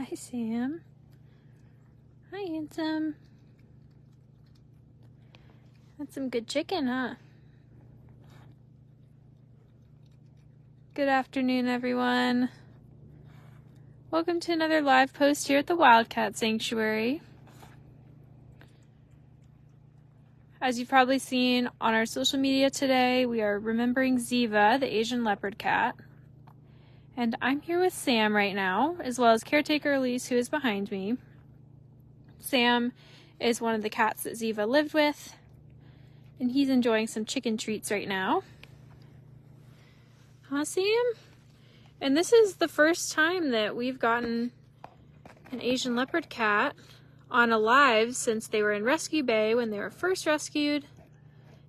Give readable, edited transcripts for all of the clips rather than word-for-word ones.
Hi, Sam. Hi, handsome. That's some good chicken, huh? Good afternoon, everyone. Welcome to another live post here at the Wildcat Sanctuary. As you've probably seen on our social media today, we are remembering Ziva, the Asian Leopard Cat. And I'm here with Sam right now, as well as Caretaker Elyse, who is behind me. Sam is one of the cats that Ziva lived with, and he's enjoying some chicken treats right now. Huh, Sam? And this is the first time that we've gotten an Asian Leopard Cat on a live since they were in Rescue Bay when they were first rescued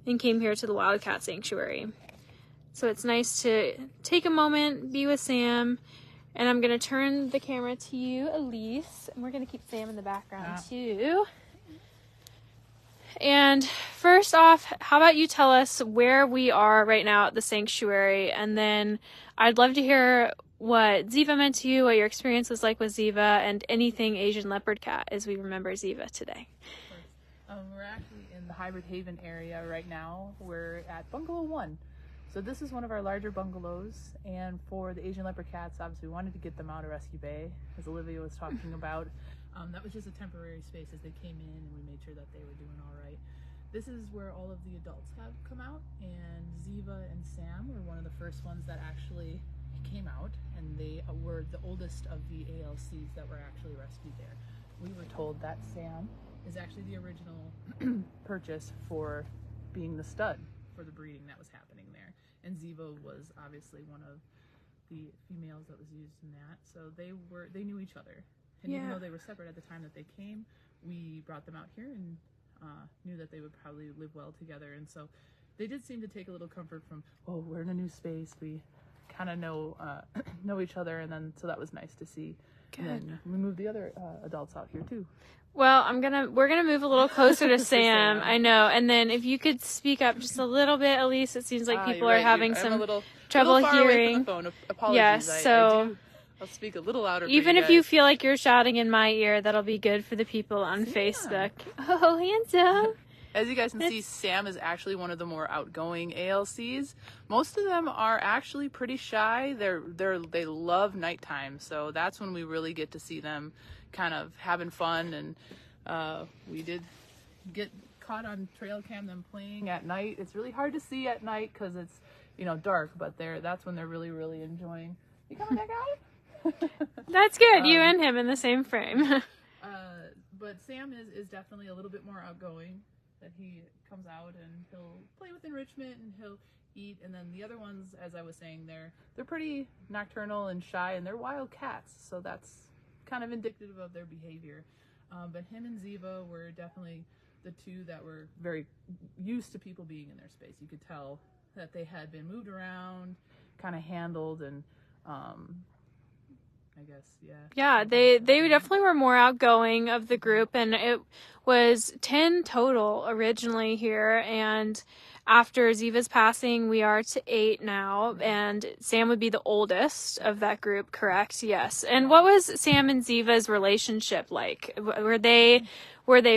and came here to the Wildcat Sanctuary. So it's nice to take a moment, be with Sam, and I'm going to turn the camera to you, Elyse, and we're going to keep Sam in the background too. And first off, how about you tell us where we are right now at the sanctuary, and then I'd love to hear what Ziva meant to you, what your experience was like with Ziva, and anything Asian Leopard Cat as we remember Ziva today. We're actually in the Hybrid Haven area right now. We're at Bungalow 1. So this is one of our larger bungalows, and for the Asian Leopard Cats, obviously we wanted to get them out of Rescue Bay, as Olivia was talking about. That was just a temporary space as they came in, and we made sure that they were doing all right. This is where all of the adults have come out, and Ziva and Sam were one of the first ones that actually came out, and they were the oldest of the ALCs that were actually rescued there. We were told that Sam is actually the original purchase for being the stud for the breeding that was happening there. And Ziva was obviously one of the females that was used in that. So they knew each other. And even though they were separate at the time that they came, we brought them out here and knew that they would probably live well together. And so they did seem to take a little comfort from, oh, we're in a new space. We kind of know each other. And then, so that was nice to see. Good. And then we moved the other adults out here too. Well, we're gonna move a little closer to Sam. I know, and then if you could speak up just a little bit, Elyse. It seems like people are having some trouble hearing. Away from the phone. Apologies. Yes, so I'll speak a little louder. Even if you feel like you're shouting in my ear, that'll be good for the people on Facebook. Oh, handsome! As you guys can see, Sam is actually one of the more outgoing ALCs. Most of them are actually pretty shy. They love nighttime, so that's when we really get to see them kind of having fun. And we did get caught on trail cam them playing at night. It's really hard to see at night because it's dark, but that's when they're really enjoying. You coming back out? That's good. You and him in the same frame. But Sam is definitely a little bit more outgoing. That he comes out and he'll play with enrichment and he'll eat. And then the other ones, as I was saying, they're pretty nocturnal and shy, and they're wild cats, so that's kind of indicative of their behavior. But him and Ziva were definitely the two that were very used to people being in their space. You could tell that they had been moved around, kind of handled, and I guess, yeah, they definitely were more outgoing of the group, and it was 10 total originally here, and after Ziva's passing, we are to 8 now, and Sam would be the oldest of that group, correct? Yes. And what was Sam and Ziva's relationship like? Were they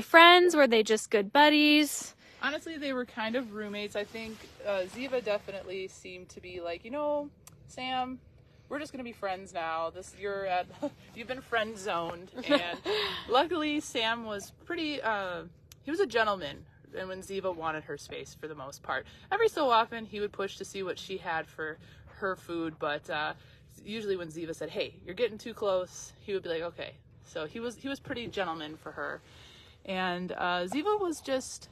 friends? Were they just good buddies? Honestly, they were kind of roommates. I think Ziva definitely seemed to be like, Sam, we're just gonna be friends now. You've been friend zoned, and luckily Sam was pretty. He was a gentleman, and when Ziva wanted her space for the most part, every so often he would push to see what she had for her food. But usually when Ziva said, "Hey, you're getting too close," he would be like, "Okay." So he was pretty gentleman for her, and Ziva was just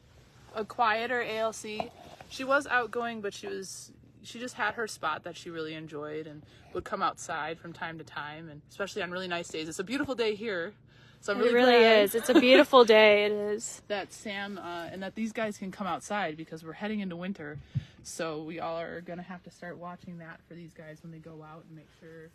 a quieter ALC. She was outgoing, but she just had her spot that she really enjoyed and would come outside from time to time, and especially on really nice days. It's a beautiful day here, so I'm really glad is. It's a beautiful day. It is. That Sam and that these guys can come outside because we're heading into winter, so we all are going to have to start watching that for these guys when they go out and make sure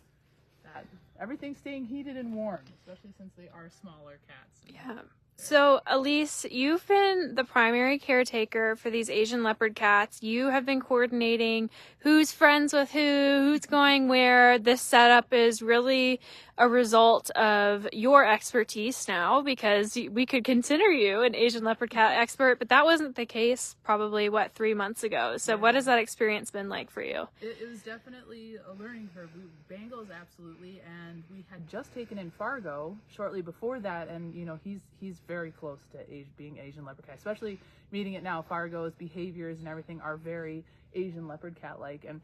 that everything's staying heated and warm, especially since they are smaller cats. Yeah. So, Elyse, you've been the primary caretaker for these Asian leopard cats. You have been coordinating who's friends with who's going where. This setup is really a result of your expertise now, because we could consider you an Asian leopard cat expert, but that wasn't the case probably, 3 months ago. So what has that experience been like for you? It was definitely a learning curve. Bengals, absolutely, and we had just taken in Fargo shortly before that, and he's very close to being Asian leopard cat, especially meeting it now. Fargo's behaviors and everything are very Asian leopard cat like, and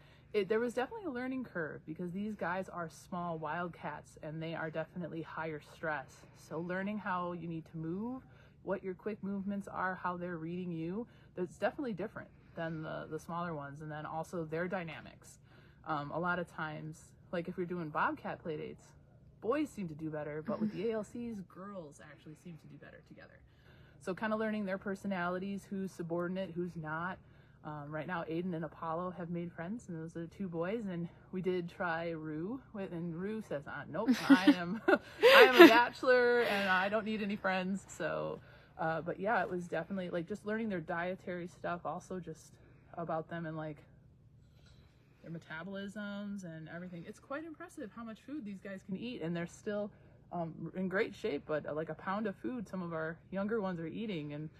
there was definitely a learning curve because these guys are small wildcats and they are definitely higher stress. So learning how you need to move, what your quick movements are, how they're reading you, that's definitely different than the smaller ones. And then also their dynamics. A lot of times, like if you're doing bobcat playdates, boys seem to do better, but with the ALCs, girls actually seem to do better together. So kind of learning their personalities, who's subordinate, who's not. Right now, Aiden and Apollo have made friends, and those are 2 boys. And we did try Rue, and Rue says, "Nope, I am a bachelor, and I don't need any friends." So, but yeah, it was definitely like just learning their dietary stuff, also just about them and like their metabolisms and everything. It's quite impressive how much food these guys can eat, and they're still in great shape. But like a pound of food, some of our younger ones are eating, and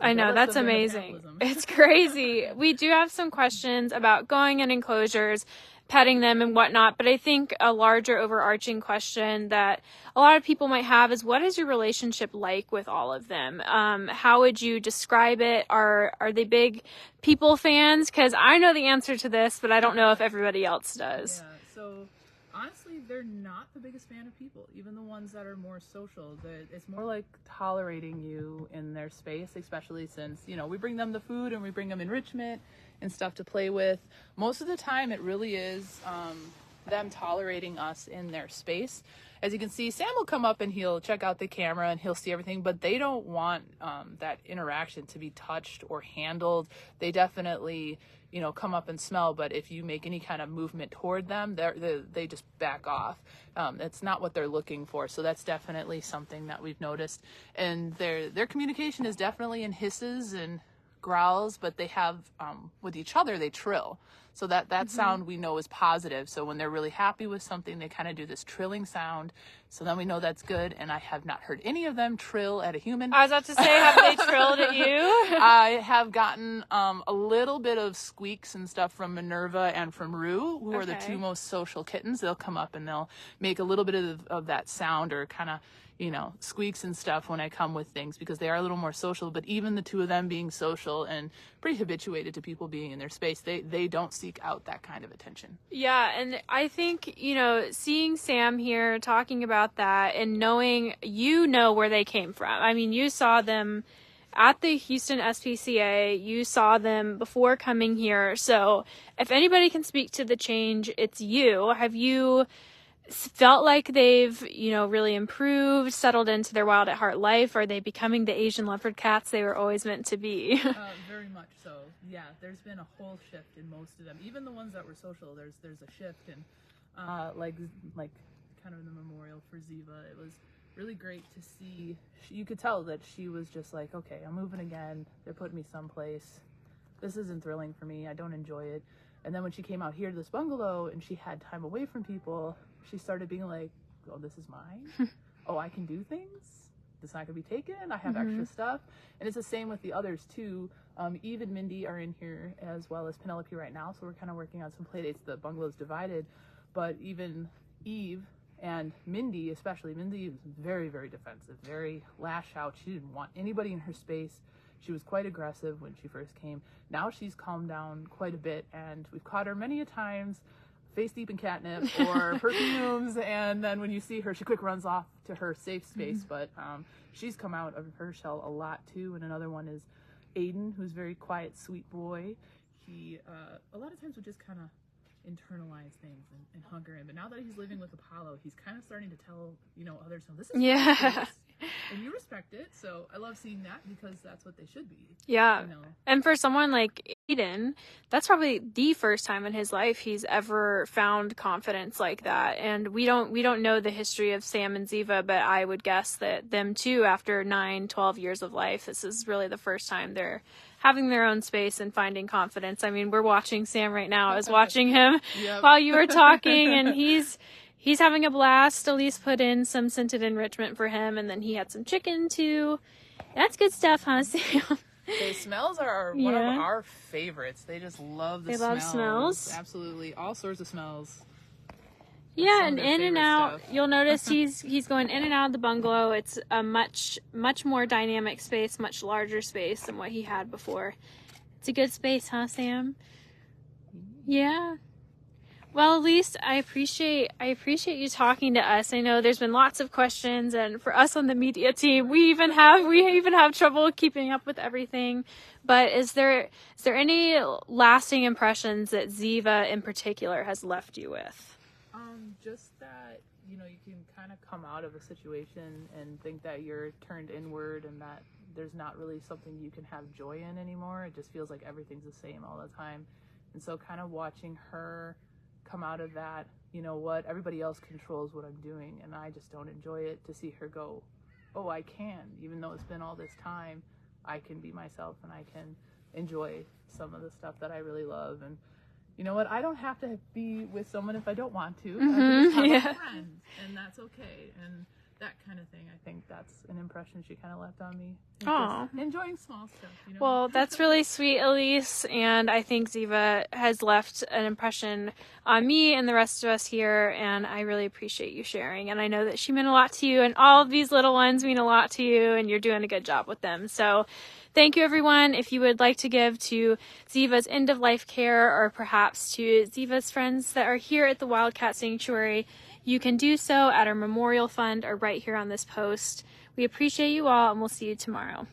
I know, that's amazing. It's crazy. We do have some questions about going in enclosures, petting them and whatnot, but I think a larger overarching question that a lot of people might have is, what is your relationship like with all of them? How would you describe it? Are they big people fans? Because I know the answer to this, but I don't know if everybody else does. Yeah, so honestly, they're not the biggest fan of people, even the ones that are more social. It's more like tolerating you in their space, especially since, we bring them the food and we bring them enrichment and stuff to play with. Most of the time, it really is them tolerating us in their space. As you can see, Sam will come up and he'll check out the camera and he'll see everything, but they don't want that interaction to be touched or handled. They definitely come up and smell, but if you make any kind of movement toward them, they just back off. It's not what they're looking for. So that's definitely something that we've noticed. And their communication is definitely in hisses and growls, but they have, with each other, they trill. So that sound we know is positive. So when they're really happy with something, they kind of do this trilling sound. So then we know that's good. And I have not heard any of them trill at a human. I was about to say, have they trilled at you? I have gotten a little bit of squeaks and stuff from Minerva and from Rue, who are the 2 most social kittens. They'll come up and they'll make a little bit of that sound, or kind of, squeaks and stuff when I come with things, because they are a little more social. But even the 2 of them being social and pretty habituated to people being in their space, they don't seek out that kind of attention. Yeah, and I think, seeing Sam here talking about that and knowing, where they came from. I mean, you saw them at the Houston SPCA, you saw them before coming here. So if anybody can speak to the change, it's you. Have you felt like they've, really improved, settled into their wild at heart life? Are they becoming the Asian leopard cats they were always meant to be? Very much so. Yeah, there's been a whole shift in most of them. Even the ones that were social, there's a shift. And like kind of the memorial for Ziva, it was really great to see. You could tell that she was just like, okay, I'm moving again. They're putting me someplace. This isn't thrilling for me. I don't enjoy it. And then when she came out here to this bungalow and she had time away from people, she started being like, oh, this is mine. Oh, I can do things. It's not going to be taken. I have extra stuff. And it's the same with the others too. Eve and Mindy are in here, as well as Penelope right now. So we're kind of working on some playdates. The bungalow's divided. But even Eve and Mindy, especially, Mindy was very, very defensive, very lash out. She didn't want anybody in her space. She was quite aggressive when she first came. Now she's calmed down quite a bit, and we've caught her many a times face deep in catnip or perfumes, and then when you see her, she quick runs off to her safe space. But she's come out of her shell a lot too. And another one is Aiden, who's a very quiet, sweet boy. He a lot of times would just kind of internalize things and hunker in, but now that he's living with Apollo, he's kind of starting to tell others, this is And you respect it, so I love seeing that because that's what they should be. Yeah. You know? And for someone like Aiden, that's probably the first time in his life he's ever found confidence like that. And we don't know the history of Sam and Ziva, but I would guess that them too, after 9-12 years of life, this is really the first time they're having their own space and finding confidence. I mean, we're watching Sam right now. I was watching him while you were talking, and he's having a blast. Elyse put in some scented enrichment for him, and then he had some chicken too. That's good stuff, huh, Sam? The smells are one of our favorites. They just love the smells. They love smells? Absolutely. All sorts of smells. Yeah, and in and out. Stuff. You'll notice he's going in and out of the bungalow. It's a much more dynamic space, much larger space than what he had before. It's a good space, huh, Sam? Yeah. Well, Elyse, I appreciate you talking to us. I know there's been lots of questions, and for us on the media team, we even have trouble keeping up with everything. But is there any lasting impressions that Ziva in particular has left you with? Just that, you can kind of come out of a situation and think that you're turned inward and that there's not really something you can have joy in anymore. It just feels like everything's the same all the time. And so kind of watching her come out of that, everybody else controls what I'm doing and I just don't enjoy it, to see her go, oh, I can, even though it's been all this time, I can be myself and I can enjoy some of the stuff that I really love. And you know what? I don't have to be with someone if I don't want to. Mm-hmm, I can just have a friend, and that's okay. And that kind of thing, I think that's an impression she kind of left on me. Oh, enjoying small stuff. Well, that's really sweet, Elyse, and I think Ziva has left an impression on me and the rest of us here, and I really appreciate you sharing. And I know that she meant a lot to you, and all of these little ones mean a lot to you, and you're doing a good job with them. So thank you, everyone. If you would like to give to Ziva's end-of-life care, or perhaps to Ziva's friends that are here at the Wildcat Sanctuary, you can do so at our memorial fund or right here on this post. We appreciate you all, and we'll see you tomorrow.